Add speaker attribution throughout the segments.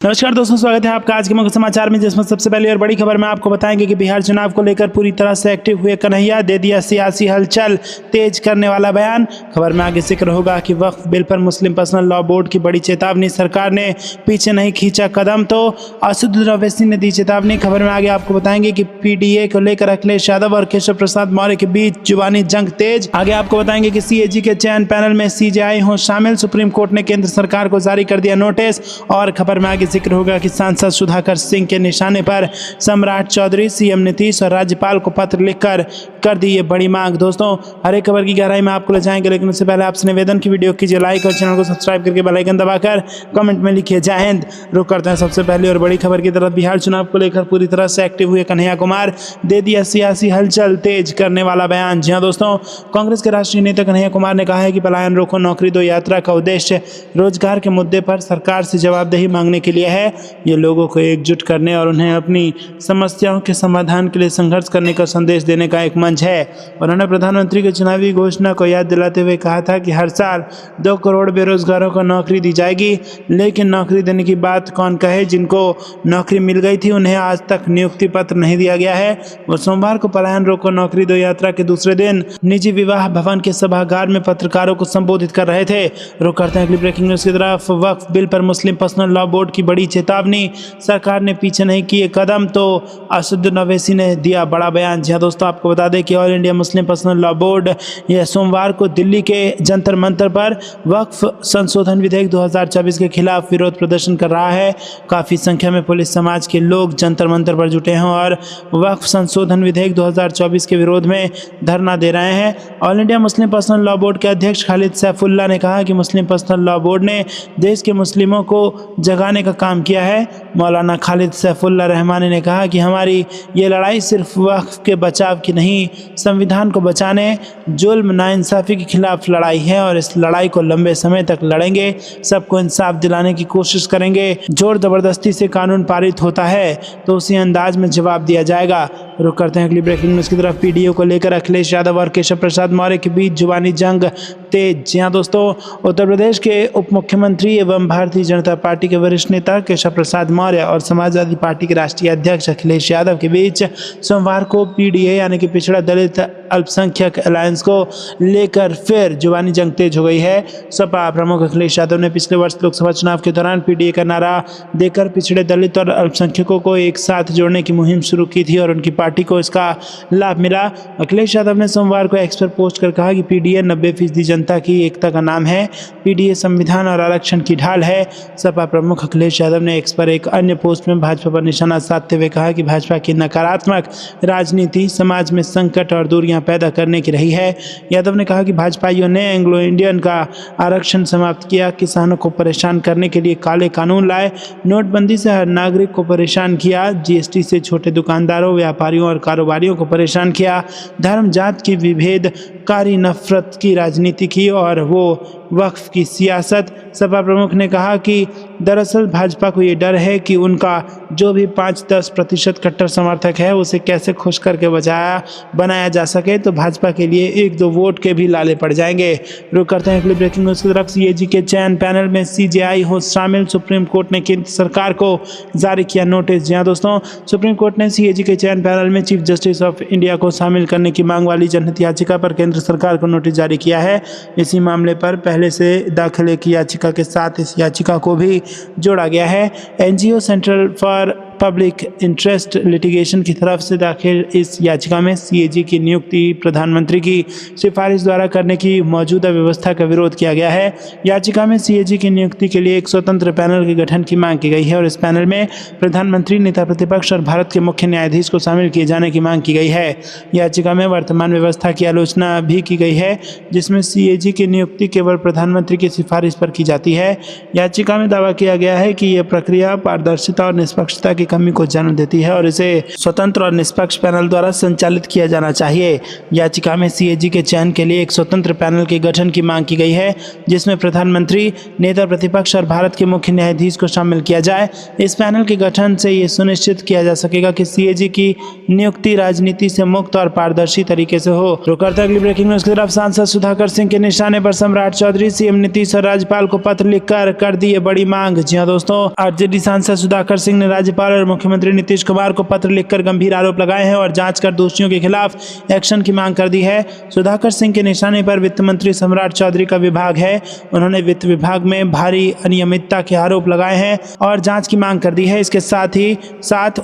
Speaker 1: नमस्कार दोस्तों, स्वागत है आपका आज के मुख्य समाचार में, जिसमें सबसे पहले और बड़ी खबर में आपको बताएंगे कि बिहार चुनाव को लेकर पूरी तरह से एक्टिव हुए कन्हैया, दे दिया सियासी हलचल तेज करने वाला बयान। खबर में आगे जिक्र होगा कि वक्फ बिल पर मुस्लिम पर्सनल लॉ बोर्ड की बड़ी चेतावनी, सरकार ने पीछे नहीं खींचा कदम तो असद ओवैसी ने दी चेतावनी। खबर में आगे आपको बताएंगे कि पीडीए को लेकर अखिलेश यादव और केशव प्रसाद मौर्य के बीच जुबानी जंग तेज। आगे आपको बताएंगे कि सीएजी के चयन पैनल में सीजेआई हो शामिल, सुप्रीम कोर्ट ने केंद्र सरकार को जारी कर दिया नोटिस। और खबर में आगे जिक्र होगा कि सांसद सुधाकर सिंह के निशाने पर सम्राट चौधरी, सीएम नीतीश और राज्यपाल को पत्र लिखकर कर दी ये बड़ी मांग। दोस्तों, हर एक खबर की गहराई में आपको ले जाएंगे, लेकिन उससे पहले आपसे निवेदन की वीडियो कीजिए लाइक और चैनल को सब्सक्राइब करके बेल आइकन दबाकर कमेंट में लिखिए जय हिंद। रुक करते हैं सबसे पहले और बड़ी खबर की तरफ। बिहार चुनाव को लेकर पूरी तरह से एक्टिव हुए कन्हैया कुमार, दे दिया सियासी हलचल तेज करने वाला बयान। जी हां दोस्तों, कांग्रेस के राष्ट्रीय नेता कन्हैया कुमार ने कहा है कि पलायन रोको नौकरी दो यात्रा का उद्देश्य रोजगार के मुद्दे पर सरकार से जवाबदेही मांगने के लिए है। ये लोगों को एकजुट करने और उन्हें अपनी समस्याओं के समाधान के लिए संघर्ष करने का संदेश देने का एक मंच है। उन्होंने प्रधानमंत्री की चुनावी घोषणा को याद दिलाते हुए कहा था कि हर साल 2 करोड़ बेरोजगारों को नौकरी दी जाएगी, लेकिन नौकरी देने की बात कौन कहे। जिनको नौकरी मिल गई थी उन्हें आज तक नियुक्ति पत्र नहीं दिया गया है। वो सोमवार को पलायन रोको नौकरी दो यात्रा के दूसरे दिन निजी विवाह भवन के सभागार में पत्रकारों को संबोधित कर रहे थे। रुक करते हैं अगली ब्रेकिंग न्यूज की तरफ। वक्फ बिल पर मुस्लिम पर्सनल लॉ बोर्ड की बड़ी चेतावनी, सरकार ने पीछे नहीं किए कदम तो असद ओवैसी ने दिया बड़ा बयान। जी दोस्तों, आपको बता दें कि all India Muslim personal law board यह सोमवार को दिल्ली के जंतर मंतर पर वक्फ संशोधन विधेयक 2024 के खिलाफ विरोध प्रदर्शन कर रहा है। काफ़ी संख्या में पुलिस समाज के लोग जंतर मंतर पर जुटे हैं और वक्फ संशोधन विधेयक 2024 के विरोध में धरना दे रहे हैं। All India Muslim personal law board के अध्यक्ष खालिद सैफुल्लाह ने कहा कि मुस्लिम पर्सनल लॉ बोर्ड ने देश के मुस्लिमों को जगाने का काम किया है। मौलाना खालिद सैफुल्लाह रहमानी ने कहा कि हमारी ये लड़ाई सिर्फ वक्फ के बचाव की नहीं, संविधान को बचाने, जुल्म नाइंसाफ़ी के खिलाफ लड़ाई है और इस लड़ाई को लंबे समय तक लड़ेंगे। सबको इंसाफ दिलाने की कोशिश करेंगे। जोर ज़बरदस्ती से कानून पारित होता है तो उसी अंदाज में जवाब दिया जाएगा। रुक करते हैं अगली ब्रेकिंग न्यूज़ की तरफ। पीडीए को लेकर अखिलेश यादव और केशव प्रसाद मौर्य के बीच जुबानी जंग तेज। जी हाँ दोस्तों, उत्तर प्रदेश के उप मुख्यमंत्री एवं भारतीय जनता पार्टी के वरिष्ठ नेता केशव प्रसाद मौर्य और समाजवादी पार्टी के राष्ट्रीय अध्यक्ष अखिलेश यादव के बीच सोमवार को पीडीए यानी कि पिछड़ा दलित अल्पसंख्यक अलायंस को लेकर फिर जुबानी जंग तेज हो गई है। सपा प्रमुख अखिलेश यादव ने पिछले वर्ष लोकसभा चुनाव के दौरान पीडीए का नारा देकर पिछड़े दलित और अल्पसंख्यकों को एक साथ जोड़ने की मुहिम शुरू की थी और उनकी पार्टी को इसका लाभ मिला। अखिलेश यादव ने सोमवार को एक्स पर पोस्ट कर कहा कि पीडीए 90% जनता की एकता का नाम है। पीडीए संविधान और आरक्षण की ढाल है। सपा प्रमुख अखिलेश यादव ने एक्स पर एक अन्य पोस्ट में भाजपा पर निशाना साधते हुए कहा कि भाजपा की नकारात्मक राजनीति समाज में संकट और दूरियां पैदा करने की रही है। यादव ने कहा कि भाजपाइयों ने एंग्लो इंडियन का आरक्षण समाप्त किया, किसानों को परेशान करने के लिए काले कानून लाए, नोटबंदी से हर नागरिक को परेशान किया, जीएसटी से छोटे दुकानदारों, व्यापारियों और कारोबारियों को परेशान किया, धर्म जात की विभेदकारी नफरत की राजनीति की और वो वक्फ की सियासत। सपा प्रमुख ने कहा कि दरअसल भाजपा को ये डर है कि उनका जो भी 5-10% कट्टर समर्थक है उसे कैसे खुश करके बनाया जा सके, तो भाजपा के लिए 1-2 वोट के भी लाले पड़ जाएंगे। रुक करते हैं अगली ब्रेकिंग न्यूज़ की तरफ। सीएजी के चयन पैनल में सीजेआई हो शामिल, सुप्रीम कोर्ट ने केंद्र सरकार को जारी किया नोटिस। जी हाँ दोस्तों, सुप्रीम कोर्ट ने सीएजी के चयन पैनल में चीफ जस्टिस ऑफ इंडिया को शामिल करने की मांग वाली जनहित याचिका पर केंद्र सरकार को नोटिस जारी किया है। इसी मामले पर पहले से दाखिल की याचिका के साथ इस याचिका को भी जोड़ा गया है। NGO central for public interest litigation की तरफ से दाखिल इस याचिका में सीएजी की नियुक्ति प्रधानमंत्री की सिफारिश द्वारा करने की मौजूदा व्यवस्था का विरोध किया गया है। याचिका में सीएजी की नियुक्ति के लिए एक स्वतंत्र पैनल के गठन की मांग की गई है और इस पैनल में प्रधानमंत्री, नेता प्रतिपक्ष और भारत के मुख्य न्यायाधीश को शामिल किए जाने की मांग की गई है। याचिका में वर्तमान व्यवस्था की आलोचना भी की गई है, जिसमें सीएजी की नियुक्ति केवल प्रधानमंत्री की सिफारिश पर की जाती है। याचिका में दावा किया गया है कि यह प्रक्रिया पारदर्शिता और निष्पक्षता की कमी को जन्म देती है और इसे स्वतंत्र और निष्पक्ष पैनल द्वारा संचालित किया जाना चाहिए। याचिका में सीएजी के चयन के लिए एक स्वतंत्र पैनल के गठन की मांग की गई है, जिसमें प्रधानमंत्री, नेता प्रतिपक्ष और भारत के मुख्य न्यायाधीश को शामिल किया जाए। इस पैनल के गठन से ये सुनिश्चित किया जा सकेगा कि सीएजी की नियुक्ति राजनीति से मुक्त और पारदर्शी तरीके से हो। रुक करते हैं अगली ब्रेकिंग न्यूज की तरफ। सांसद सुधाकर सिंह के निशाने पर सम्राट चौधरी, सीएम नीतीश और राज्यपाल को पत्र लिखकर कर दी है बड़ी मांग। जी हां दोस्तों, आरजेडी सांसद सुधाकर सिंह ने राज्यपाल और मुख्यमंत्री नीतीश कुमार को पत्र लिखकर गंभीर आरोप लगाए हैं और जांच कर दोषियों के खिलाफ एक्शन की मांग कर दी है। सुधाकर सिंह के निशाने पर वित्त मंत्री सम्राट चौधरी का विभाग है। उन्होंने वित्त विभाग में भारी अनियमितता के आरोप लगाए हैं और जांच की मांग कर दी है। इसके साथ ही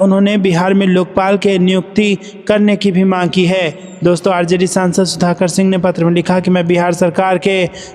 Speaker 1: उन्होंने बिहार में लोकपाल के नियुक्ति करने की भी मांग की है। दोस्तों, आरजेडी सांसद सुधाकर सिंह ने पत्र में लिखा कि मैं बिहार सरकार के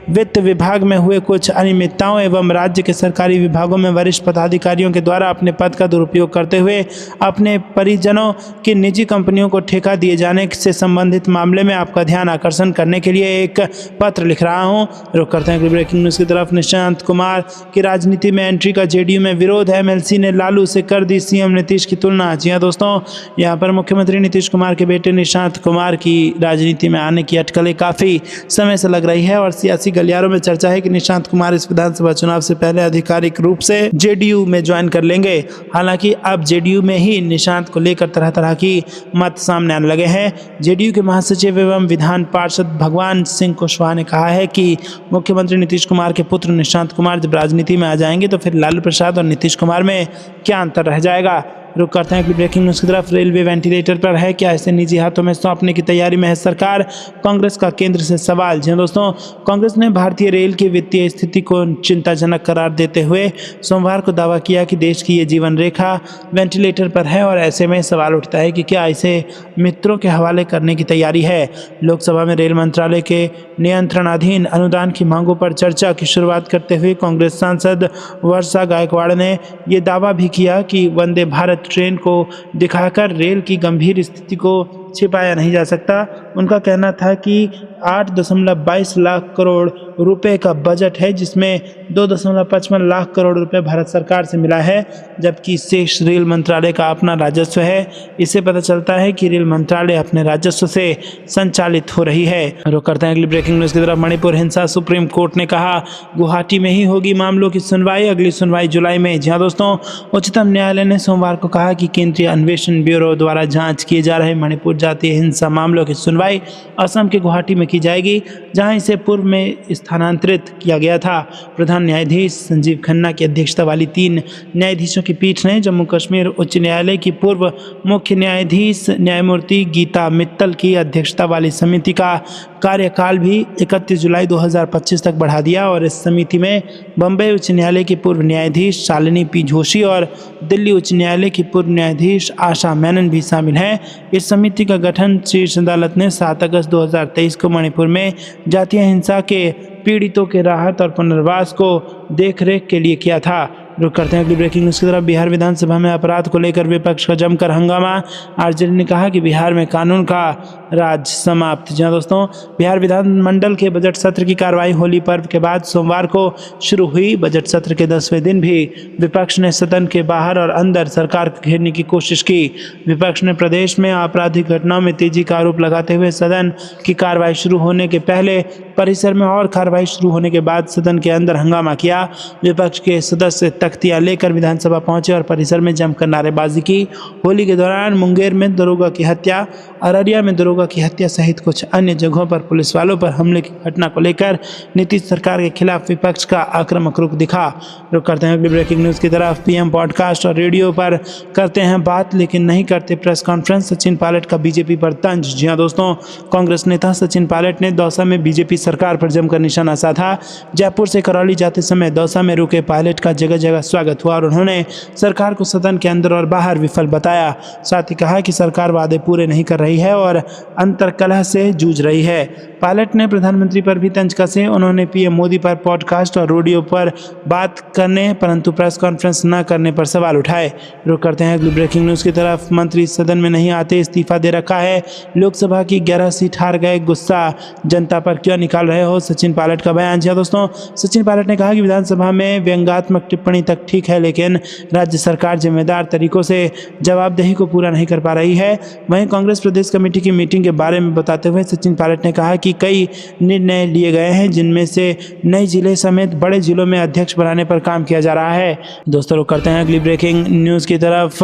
Speaker 1: वित्त विभाग में हुए कुछ अनियमितताओं एवं राज्य के सरकारी विभागों में वरिष्ठ पदाधिकारियों के द्वारा अपने पद का दुरुपयोग करते हुए अपने परिजनों की निजी कंपनियों को ठेका दिए जाने से संबंधित मामले में आपका ध्यान आकर्षण करने के लिए एक पत्र लिख रहा हूं। रुक करते हैं ब्रेकिंग न्यूज की तरफ। निशांत कुमार की राजनीति में एंट्री का जेडीयू में विरोध। एमएलसी ने लालू से कर दी सीएम नीतीश की तुलना। जी हां दोस्तों, यहाँ पर मुख्यमंत्री नीतीश कुमार के बेटे निशांत कुमार की राजनीति में आने की अटकलें काफी समय से लग रही है और सियासी गलियारों में चर्चा है कि निशांत कुमार इस विधानसभा चुनाव से पहले आधिकारिक रूप से जेडीयू में ज्वाइन कर लेंगे। हालांकि अब जेडीयू में ही निशांत को लेकर तरह तरह की मत सामने आने लगे हैं। जेडीयू के महासचिव एवं विधान पार्षद भगवान सिंह कुशवाहा ने कहा है कि मुख्यमंत्री नीतीश कुमार के पुत्र निशांत कुमार जब राजनीति में आ जाएंगे तो फिर लालू प्रसाद और नीतीश कुमार में क्या अंतर रह जाएगा। रुक करते हैं ब्रेकिंग न्यूज की तरफ। रेलवे वेंटिलेटर पर है क्या, इसे निजी हाथों में सौंपने की तैयारी में है सरकार, कांग्रेस का केंद्र से सवाल। जी दोस्तों, कांग्रेस ने भारतीय रेल की वित्तीय स्थिति को चिंताजनक करार देते हुए सोमवार को दावा किया कि देश की ये जीवन रेखा वेंटिलेटर पर है और ऐसे में सवाल उठता है कि क्या इसे मित्रों के हवाले करने की तैयारी है। लोकसभा में रेल मंत्रालय के नियंत्रणाधीन अनुदान की मांगों पर चर्चा की शुरुआत करते हुए कांग्रेस सांसद वर्षा गायकवाड़ ने यह दावा भी किया कि वंदे भारत ट्रेन को दिखाकर रेल की गंभीर स्थिति को छिपाया नहीं जा सकता। उनका कहना था कि 8.22 लाख करोड़ रुपए का बजट है, जिसमें 2.55 लाख करोड़ रुपए भारत सरकार से मिला है, जबकि शेष रेल मंत्रालय का अपना राजस्व है। इससे पता चलता है कि रेल मंत्रालय अपने राजस्व से संचालित हो रही है। रुक करते हैं अगली ब्रेकिंग न्यूज की तरफ। मणिपुर हिंसा, सुप्रीम कोर्ट ने कहा गुवाहाटी में ही होगी मामलों की सुनवाई, अगली सुनवाई जुलाई में। जी हां दोस्तों, उच्चतम न्यायालय ने सोमवार को कहा कि केंद्रीय अन्वेषण ब्यूरो द्वारा जांच किए जा रहे मणिपुर जातीय हिंसा मामलों की सुनवाई असम के गुवाहाटी में की जाएगी, जहां इसे पूर्व में स्थानांतरित किया गया था। प्रधान न्यायाधीश संजीव खन्ना की अध्यक्षता वाली 3 न्यायाधीशों की पीठ ने जम्मू कश्मीर उच्च न्यायालय की पूर्व मुख्य न्यायाधीश न्यायमूर्ति गीता मित्तल की अध्यक्षता वाली समिति का कार्यकाल भी 31 जुलाई 2025 तक बढ़ा दिया और इस समिति में बम्बई उच्च न्यायालय की पूर्व न्यायाधीश शालिनी पी जोशी और दिल्ली उच्च न्यायालय की पूर्व न्यायाधीश आशा मेनन भी शामिल हैं। इस समिति का गठन शीर्ष अदालत ने 7 अगस्त 2023 को मणिपुर में जातीय हिंसा के पीड़ितों के राहत और पुनर्वास को देखरेख के लिए किया था। रुक करते हैं अगली ब्रेकिंग न्यूज की तरफ। बिहार विधानसभा में अपराध को लेकर विपक्ष का जमकर हंगामा। आरजेडी ने कहा कि बिहार में कानून का राज समाप्त। जी दोस्तों, बिहार विधानमंडल के बजट सत्र की कार्रवाई होली पर्व के बाद सोमवार को शुरू हुई। बजट सत्र के 10वें दिन भी विपक्ष ने सदन के बाहर और अंदर सरकार को घेरने की कोशिश की। विपक्ष ने प्रदेश में आपराधिक घटनाओं में तेजी का आरोप लगाते हुए सदन की कार्रवाई शुरू होने के पहले परिसर में और कार्रवाई शुरू होने के बाद सदन के अंदर हंगामा किया। विपक्ष के सदस्य तख्तियां लेकर विधानसभा पहुंचे और परिसर में जमकर नारेबाजी की। होली के दौरान मुंगेर में दरोगा की हत्या, अररिया में दरोगा की हत्या सहित कुछ अन्य जगहों पर पुलिस वालों पर हमले की घटना को लेकर नीतीश सरकार के खिलाफ विपक्ष का आक्रामक रुख दिखा। रुक करते हैं अगली ब्रेकिंग न्यूज की तरफ। पीएम पॉडकास्ट और रेडियो पर करते हैं बात लेकिन नहीं करते प्रेस कॉन्फ्रेंस, सचिन पायलट का बीजेपी पर तंज। जी हां दोस्तों, कांग्रेस नेता सचिन पायलट ने दौसा में बीजेपी सरकार पर जमकर निशाना साधा। जयपुर से करौली जाते समय दौसा में रुके पायलट का जगह जगह स्वागत हुआ और उन्होंने सरकार को सदन के अंदर और बाहर विफल बताया। साथ ही कहा कि सरकार वादे पूरे नहीं कर रही है और अंतर्कलह से जूझ रही है। पायलट ने प्रधानमंत्री पर भी तंज कसे। उन्होंने पीएम मोदी पर पॉडकास्ट और रेडियो पर बात करने परंतु प्रेस कॉन्फ्रेंस न करने पर सवाल उठाए। रुक करते हैं अगली ब्रेकिंग न्यूज़ की तरफ। मंत्री सदन में नहीं आते, इस्तीफा दे रखा है। लोकसभा की 11 सीट हार गए, गुस्सा जनता पर क्यों निकाल रहे हो, सचिन पायलट का बयान। जी दोस्तों, सचिन पायलट ने कहा कि विधानसभा में व्यंग्यात्मक टिप्पणी तक ठीक है, लेकिन राज्य सरकार जिम्मेदार तरीकों से जवाबदेही को पूरा नहीं कर पा रही है। वहीं कांग्रेस प्रदेश कमेटी की मीटिंग के बारे में बताते हुए सचिन पायलट ने कहा कि कई निर्णय लिए गए हैं, जिनमें से नए जिले समेत बड़े जिलों में अध्यक्ष बनाने पर काम किया जा रहा है। दोस्तों, रुक करते हैं अगली ब्रेकिंग न्यूज़ की तरफ,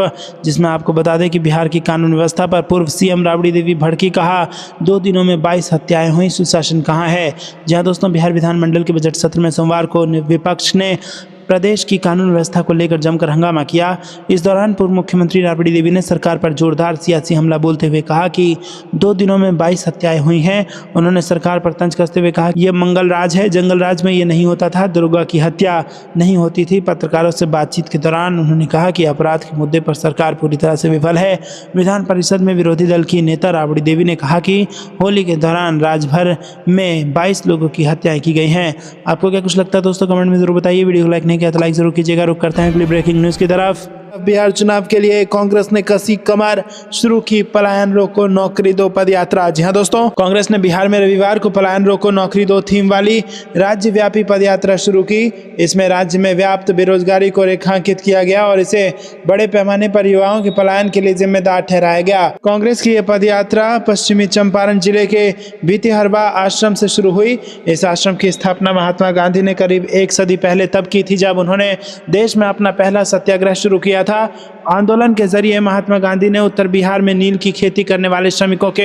Speaker 1: जिसमें आपको बता दें कि बिहार की कानून व्यवस्था पर पूर्व सीएम राबड़ी देवी भड़की। कहा 2 दिनों में 22 हत्याएं हुई, सुशासन कहाँ है। जहां दोस्तों, बिहार विधानमंडल के बजट सत्र में सोमवार को विपक्ष ने प्रदेश की कानून व्यवस्था को लेकर जमकर हंगामा किया। इस दौरान पूर्व मुख्यमंत्री राबड़ी देवी ने सरकार पर जोरदार सियासी हमला बोलते हुए कहा कि 2 दिनों में 22 हत्याएं हुई हैं। उन्होंने सरकार पर तंज कसते हुए कहा यह मंगल राज है, जंगल राज में ये नहीं होता था, दुर्गा की हत्या नहीं होती थी। पत्रकारों से बातचीत के दौरान उन्होंने कहा कि अपराध के मुद्दे पर सरकार पूरी तरह से विफल है। विधान परिषद में विरोधी दल की नेता राबड़ी देवी ने कहा कि होली के दौरान राज्यभर में 22 लोगों की हत्याएं की गई हैं। आपको क्या कुछ लगता है दोस्तों, कमेंट में जरूर बताइए। वीडियो को लाइक नहीं किया तो लाइक जरूर कीजिएगा। रुक करते हैं अगली ब्रेकिंग न्यूज़ की तरफ। बिहार चुनाव के लिए कांग्रेस ने कसी कमर, शुरू की पलायन रोको नौकरी दो पद यात्रा। जी हां दोस्तों, कांग्रेस ने बिहार में रविवार को पलायन रोको नौकरी दो थीम वाली राज्यव्यापी पद यात्रा शुरू की। इसमें राज्य में व्याप्त बेरोजगारी को रेखांकित किया गया और इसे बड़े पैमाने पर युवाओं के पलायन के लिए जिम्मेदार ठहराया गया। कांग्रेस की यह पद यात्रा पश्चिमी चंपारण जिले के भितिहरवा आश्रम से शुरू हुई। इस आश्रम की स्थापना महात्मा गांधी ने करीब 1 सदी पहले तब की थी, जब उन्होंने देश में अपना पहला सत्याग्रह शुरू किया था। आंदोलन के जरिए महात्मा गांधी ने उत्तर बिहार में नील की खेती करने वाले श्रमिकों के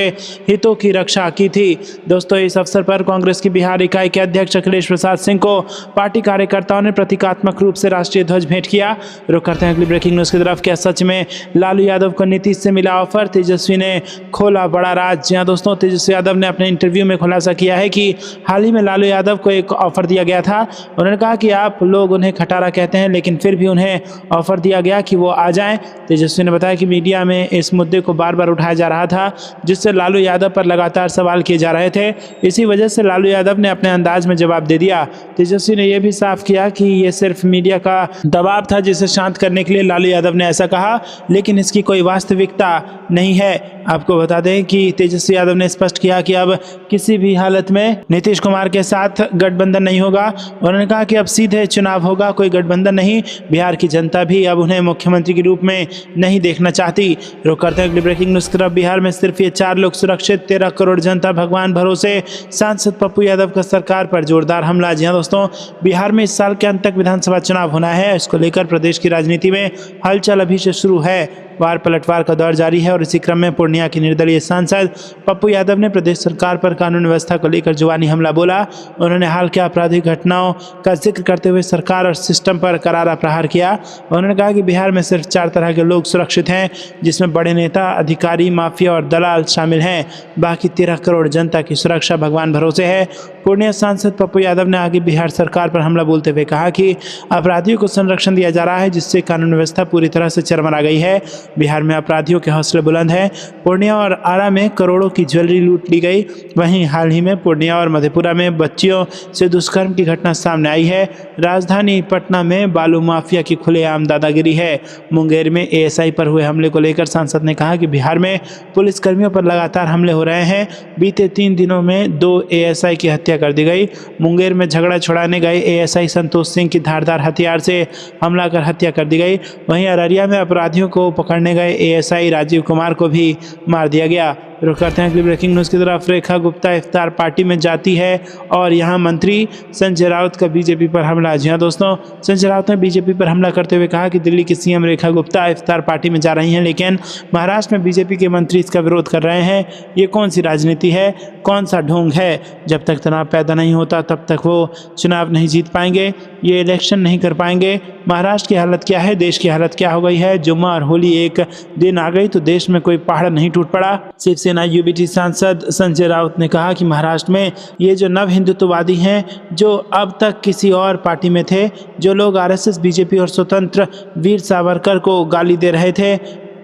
Speaker 1: हितों की रक्षा की थी। दोस्तों, इस अवसर पर कांग्रेस की बिहार इकाई के अध्यक्ष अखिलेश प्रसाद सिंह को पार्टी कार्यकर्ताओं ने प्रतीकात्मक रूप से राष्ट्रीय ध्वज भेंट किया। रुक करते हैं अगली ब्रेकिंग न्यूज़ की तरफ। क्या सच में लालू यादव को नीतीश से मिला ऑफर, तेजस्वी ने खोला बड़ा राज। जी हां दोस्तों, तेजस्वी यादव ने अपने इंटरव्यू में खुलासा किया है कि हाल ही में लालू यादव को एक ऑफर दिया गया था। उन्होंने कहा कि आप लोग उन्हें खटारा कहते हैं, लेकिन फिर भी उन्हें ऑफर दिया गया कि वो आ जाएं। तेजस्वी ने बताया कि मीडिया में इस मुद्दे को बार बार उठाया जा रहा था, जिससे लालू यादव पर लगातार सवाल किए जा रहे थे। इसी वजह से लालू यादव ने अपने अंदाज में जवाब दे दिया। तेजस्वी ने यह भी साफ किया कि ये सिर्फ मीडिया का दबाव था, जिसे शांत करने के लिए लालू यादव ने ऐसा कहा, लेकिन इसकी कोई वास्तविकता नहीं है। आपको बता दें कि तेजस्वी यादव ने स्पष्ट किया कि अब किसी भी हालत में नीतीश कुमार के साथ गठबंधन नहीं होगा। उन्होंने कहा कि अब सीधे चुनाव होगा, कोई गठबंधन नहीं। बिहार की जनता भी अब उन्हें मुख्यमंत्री के रूप में नहीं देखना चाहती। रुक करते हैं अगली ब्रेकिंग न्यूज़ की तरफ। बिहार में सिर्फ ये 4 लोग सुरक्षित, 13 करोड़ जनता भगवान भरोसे। सांसद पप्पू यादव का सरकार पर जोरदार हमला। जी हां दोस्तों, बिहार में इस साल के अंत तक विधानसभा चुनाव होना है। इसको लेकर प्रदेश की राजनीति में हलचल अभी से शुरू है। वार पलटवार का दौर जारी है और इसी क्रम में पूर्णिया के निर्दलीय सांसद पप्पू यादव ने प्रदेश सरकार पर कानून व्यवस्था को लेकर जुबानी हमला बोला। उन्होंने हाल के आपराधिक घटनाओं का जिक्र करते हुए सरकार और सिस्टम पर करारा प्रहार किया। उन्होंने कहा कि बिहार में सिर्फ 4 तरह के लोग सुरक्षित हैं, जिसमें बड़े नेता, अधिकारी, माफिया और दलाल शामिल हैं। बाकी 13 करोड़ जनता की सुरक्षा भगवान भरोसे है। पूर्णिया सांसद पप्पू यादव ने आगे बिहार सरकार पर हमला बोलते हुए कहा कि अपराधियों को संरक्षण दिया जा रहा है, जिससे कानून व्यवस्था पूरी तरह से चरमरा गई है। बिहार में अपराधियों के हौसले बुलंद हैं। पूर्णिया और आरा में करोड़ों की ज्वेलरी लूट ली गई। वहीं हाल ही में पूर्णिया और मधेपुरा में बच्चियों से दुष्कर्म की घटना सामने आई है। राजधानी पटना में बालू माफिया की खुलेआम दादागिरी है। मुंगेर में एएसआई पर हुए हमले को लेकर सांसद ने कहा कि बिहार में पुलिसकर्मियों पर लगातार हमले हो रहे हैं। बीते 3 दिनों में 2 एएसआई की हत्या कर दी गई। मुंगेर में झगड़ा छुड़ाने गए एएसआई संतोष सिंह की धारदार हथियार से हमला कर हत्या कर दी गई। वहीं अररिया में अपराधियों को पकड़ने गए एएसआई राजीव कुमार को भी मार दिया गया। रुक करते हैं अगली ब्रेकिंग न्यूज़ की तरफ। रेखा गुप्ता इफ्तार पार्टी में जाती है और यहां मंत्री संजय राउत का बीजेपी पर हमला। जी हां दोस्तों, संजय राउत ने बीजेपी पर हमला करते हुए कहा कि दिल्ली की सीएम रेखा गुप्ता इफ्तार पार्टी में जा रही हैं, लेकिन महाराष्ट्र में बीजेपी के मंत्री इसका विरोध कर रहे हैं। ये कौन सी राजनीति है, कौन सा ढोंग है? जब तक तनाव पैदा नहीं होता तब तक वो चुनाव नहीं जीत पाएंगे, ये इलेक्शन नहीं कर पाएंगे। महाराष्ट्र की हालत क्या है, देश की हालत क्या हो गई है? जुम्मा और होली एक दिन आ गई तो देश में कोई पहाड़ नहीं टूट पड़ा। शिवसेना यूबीटी सांसद संजय राउत ने कहा कि महाराष्ट्र में ये जो नव हिंदुत्ववादी हैं, जो अब तक किसी और पार्टी में थे, जो लोग आरएसएस, बीजेपी और स्वतंत्र वीर सावरकर को गाली दे रहे थे,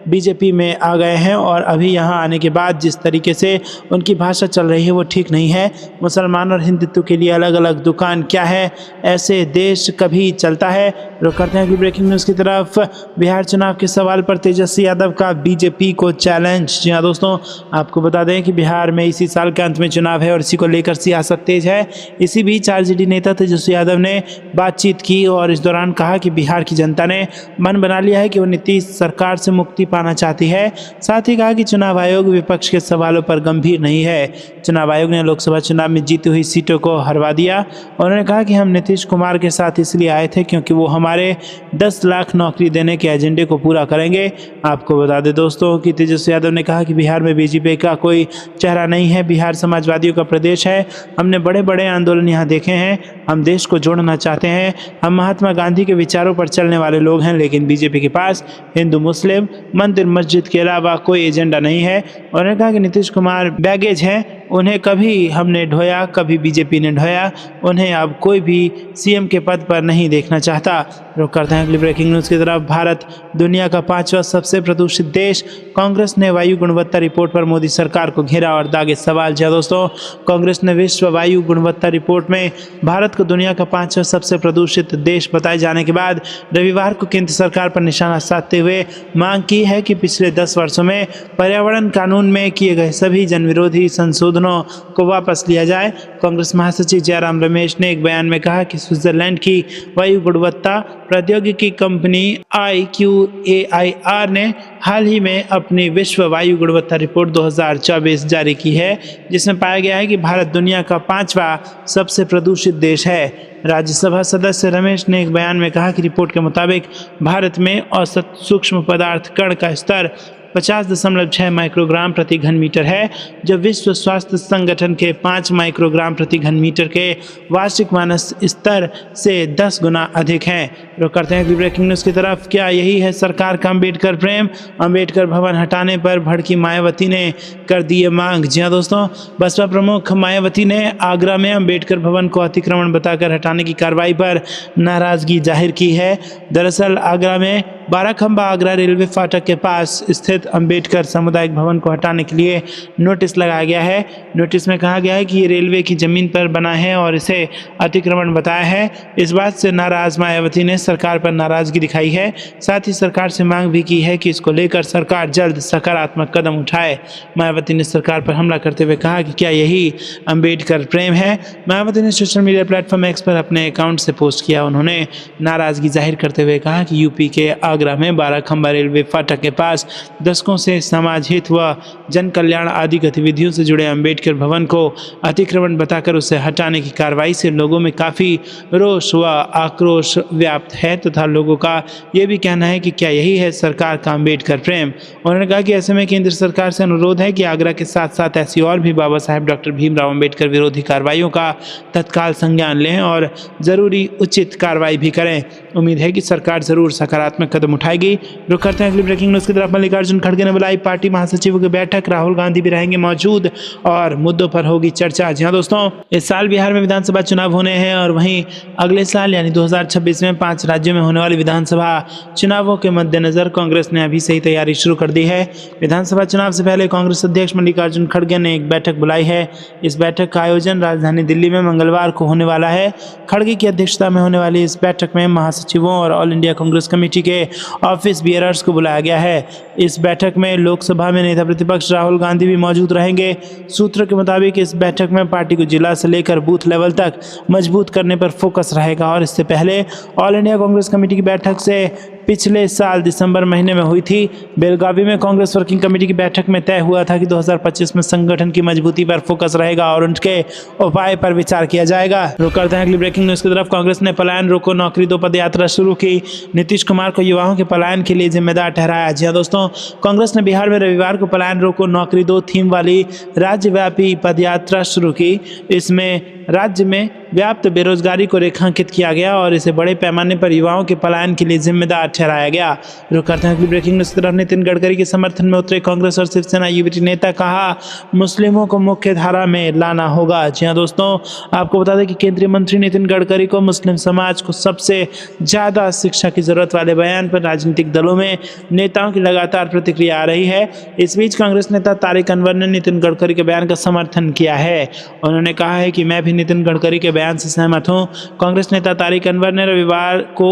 Speaker 1: बीजेपी में आ गए हैं और अभी यहाँ आने के बाद जिस तरीके से उनकी भाषा चल रही है वो ठीक नहीं है। मुसलमान और हिंदुत्व के लिए अलग अलग दुकान क्या है, ऐसे देश कभी चलता है। रुक करते हैं कि ब्रेकिंग न्यूज़ की तरफ। बिहार चुनाव के सवाल पर तेजस्वी यादव का बीजेपी को चैलेंज। जी हाँ दोस्तों, आपको बता दें कि बिहार में इसी साल के अंत में चुनाव है और इसी को लेकर सियासत तेज है। इसी बीच आरजेडी नेता तेजस्वी यादव ने बातचीत की और इस दौरान कहा कि बिहार की जनता ने मन बना लिया है कि वो नीतीश सरकार से मुक्ति पाना चाहती है। साथ ही कहा कि चुनाव आयोग विपक्ष के सवालों पर गंभीर नहीं है। चुनाव आयोग ने लोकसभा चुनाव में जीती हुई सीटों को हरवा दिया। उन्होंने कहा कि हम नीतीश कुमार के साथ इसलिए आए थे क्योंकि वो हमारे 10 लाख नौकरी देने के एजेंडे को पूरा करेंगे। आपको बता दें दोस्तों कि तेजस्वी यादव ने कहा कि बिहार में बीजेपी का कोई चेहरा नहीं है, बिहार समाजवादियों का प्रदेश है। हमने बड़े बड़े आंदोलन यहाँ देखे हैं। हम देश को जोड़ना चाहते हैं। हम महात्मा गांधी के विचारों पर चलने वाले लोग हैं, लेकिन बीजेपी के पास हिंदू मुस्लिम मंदिर मस्जिद के अलावा कोई एजेंडा नहीं है। उन्होंने कहा कि नीतीश कुमार बैगेज हैं, उन्हें कभी हमने ढोया, कभी बीजेपी ने ढोया। उन्हें अब कोई भी सीएम के पद पर नहीं देखना चाहता। रुक करते हैं अगली ब्रेकिंग न्यूज़ की तरफ। भारत दुनिया का 5वां सबसे प्रदूषित देश। कांग्रेस ने वायु गुणवत्ता रिपोर्ट पर मोदी सरकार को घेरा और दागे सवाल। जी दोस्तों, कांग्रेस ने विश्व वायु गुणवत्ता रिपोर्ट में भारत को दुनिया का 5वां सबसे प्रदूषित देश बताए जाने के बाद रविवार को केंद्र सरकार पर निशाना साधते हुए मांग की है कि पिछले 10 वर्षों में पर्यावरण कानून में किए गए सभी जनविरोधी संशोधनों को वापस लिया जाए। कांग्रेस महासचिव जयराम रमेश ने एक बयान में कहा कि स्विट्जरलैंड की वायु गुणवत्ता प्रौद्योगिकी कंपनी IQAIR ने हाल ही में अपनी विश्व वायु गुणवत्ता रिपोर्ट 2024 जारी की है, जिसमें पाया गया है कि भारत दुनिया का 5वां सबसे प्रदूषित देश है। राज्यसभा सदस्य रमेश ने एक बयान में कहा कि रिपोर्ट के मुताबिक भारत में औसत सूक्ष्म पदार्थ कण का स्तर 50.6 माइक्रोग्राम प्रति घन मीटर है, जो विश्व स्वास्थ्य संगठन के 5 माइक्रोग्राम प्रति घन मीटर के वार्षिक मानस स्तर से 10 गुना अधिक है। रुक करते हैं ब्रेकिंग न्यूज़ की तरफ। क्या यही है सरकार का अम्बेडकर प्रेम? अम्बेडकर भवन हटाने पर भड़की मायावती ने कर दी है मांग। जी हाँ दोस्तों, बसपा प्रमुख मायावती ने आगरा में अम्बेडकर भवन को अतिक्रमण बताकर हटाने की कार्रवाई पर नाराजगी जाहिर की है। दरअसल आगरा में बाराखंबा आगरा रेलवे फाटक के पास स्थित अम्बेडकर सामुदायिक भवन को हटाने के लिए नोटिस लगाया गया है। नोटिस में कहा गया है कि ये रेलवे की जमीन पर बना है और इसे अतिक्रमण बताया है। इस बात से नाराज मायावती ने सरकार पर नाराजगी दिखाई है। साथ ही सरकार से मांग भी की है कि इसको लेकर सरकार जल्द सकारात्मक कदम उठाए। मायावती ने सरकार पर हमला करते हुए कहा कि क्या यही अम्बेडकर प्रेम है? मायावती ने सोशल मीडिया प्लेटफॉर्म एक्स पर अपने अकाउंट से पोस्ट किया। उन्होंने नाराजगी जाहिर करते हुए कहा कि यूपी के आगरा में बाराखंबा रेलवे फाटक के पास दशकों से समाज हित व जन कल्याण आदि गतिविधियों से जुड़े अम्बेडकर भवन को अतिक्रमण बताकर उसे हटाने की कार्रवाई से लोगों में काफ़ी रोष व आक्रोश व्याप्त है तथा लोगों का ये भी कहना है कि क्या यही है सरकार का अम्बेडकर प्रेम। उन्होंने कहा कि ऐसे में केंद्र सरकार से अनुरोध है कि आगरा के साथ साथ ऐसी और भी बाबा साहेब डॉक्टर भीमराव अम्बेडकर विरोधी कार्रवाइयों का तत्काल संज्ञान लें और ज़रूरी उचित कार्रवाई भी करें। उम्मीद है कि सरकार ज़रूर सकारात्मक कदम उठाएगी। रुक करते हैं अगली ब्रेकिंग न्यूज़ की तरफ। मल्लिकार्जुन खड़गे ने बुलाई पार्टी महासचिवों की बैठक, राहुल गांधी भी रहेंगे मौजूद और मुद्दों पर होगी चर्चा। जी हाँ दोस्तों, इस साल बिहार में विधानसभा चुनाव होने हैं और वहीं अगले साल यानी 2026 में 5 राज्यों में होने वाली विधानसभा चुनावों के मद्देनजर कांग्रेस ने अभी से ही तैयारी शुरू कर दी है। विधानसभा चुनाव से पहले कांग्रेस अध्यक्ष मल्लिकार्जुन खड़गे ने एक बैठक बुलाई है। इस बैठक का आयोजन राजधानी दिल्ली में मंगलवार को होने वाला है। खड़गे की अध्यक्षता में होने वाली इस बैठक में महासचिवों और ऑल इंडिया कांग्रेस कमेटी के ऑफिस बियरर्स को बुलाया गया है। इस बैठक में लोकसभा में नेता प्रतिपक्ष राहुल गांधी भी मौजूद रहेंगे। सूत्रों के मुताबिक इस बैठक में पार्टी को जिला से लेकर बूथ लेवल तक मजबूत करने पर फोकस रहेगा और इससे पहले ऑल इंडिया कांग्रेस कमेटी की बैठक से पिछले साल दिसंबर महीने में हुई थी। बेलगावी में कांग्रेस वर्किंग कमेटी की बैठक में तय हुआ था कि 2025 में संगठन की मजबूती पर फोकस रहेगा और उनके उपाय पर विचार किया जाएगा। रुक करते हैं अगली ब्रेकिंग न्यूज़ की तरफ। कांग्रेस ने पलायन रोको नौकरी दो पद यात्रा शुरू की। नीतीश कुमार को युवाओं के पलायन के लिए जिम्मेदार ठहराया। जी हाँ दोस्तों, कांग्रेस ने बिहार में रविवार को पलायन रोको नौकरी दो थीम वाली राज्यव्यापी पदयात्रा शुरू की। इसमें राज्य में व्याप्त बेरोजगारी को रेखांकित किया गया और इसे बड़े पैमाने पर युवाओं के पलायन के लिए जिम्मेदार ठहराया गया। रुक करते हैं अगली ब्रेकिंग न्यूज की तरफ। नितिन गडकरी के समर्थन में उतरे कांग्रेस और शिवसेना युवती नेता, कहा मुस्लिमों को मुख्य धारा में लाना होगा। जी हाँ दोस्तों, आपको बता दें कि केंद्रीय मंत्री नितिन गडकरी को मुस्लिम समाज को सबसे ज़्यादा शिक्षा की जरूरत वाले बयान पर राजनीतिक दलों में नेताओं की लगातार प्रतिक्रिया आ रही है। इस बीच कांग्रेस नेता तारिक अनवर ने नितिन गडकरी के बयान का समर्थन किया है। उन्होंने कहा है कि मैं भी नितिन गडकरी के बयान से सहमत हूं। कांग्रेस नेता तारिक अनवर ने रविवार को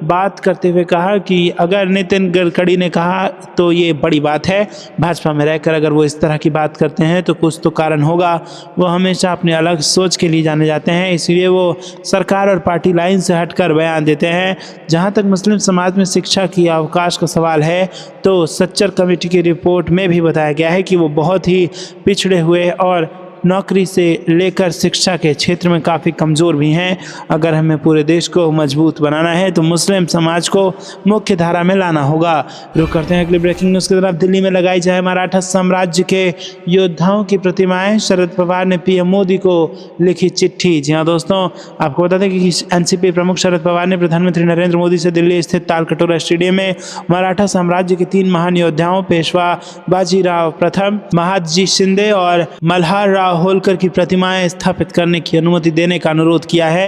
Speaker 1: बात करते हुए कहा कि अगर नितिन गडकरी ने कहा तो ये बड़ी बात है। भाजपा में रहकर अगर वो इस तरह की बात करते हैं तो कुछ तो कारण होगा। वो हमेशा अपने अलग सोच के लिए जाने जाते हैं, इसलिए वो सरकार और पार्टी लाइन से हटकर बयान देते हैं। जहां तक मुस्लिम समाज में शिक्षा की अवकाश का सवाल है तो सच्चर कमेटी की रिपोर्ट में भी बताया गया है कि वो बहुत ही पिछड़े हुए और नौकरी से लेकर शिक्षा के क्षेत्र में काफ़ी कमज़ोर भी हैं। अगर हमें पूरे देश को मजबूत बनाना है तो मुस्लिम समाज को मुख्य धारा में लाना होगा। रुक करते हैं अगली ब्रेकिंग न्यूज़ की तरफ। दिल्ली में लगाई जाए मराठा साम्राज्य के योद्धाओं की प्रतिमाएं, शरद पवार ने पीएम मोदी को लिखी चिट्ठी। जी हाँ दोस्तों, आपको बता दें कि एनसीपी प्रमुख शरद पवार ने प्रधानमंत्री नरेंद्र मोदी से दिल्ली स्थित तालकटोरा स्टेडियम में मराठा साम्राज्य के 3 महान योद्धाओं पेशवा बाजीराव प्रथम, महादजी शिंदे और मल्हार राव होलकर की प्रतिमाएं स्थापित करने की अनुमति देने का अनुरोध किया है।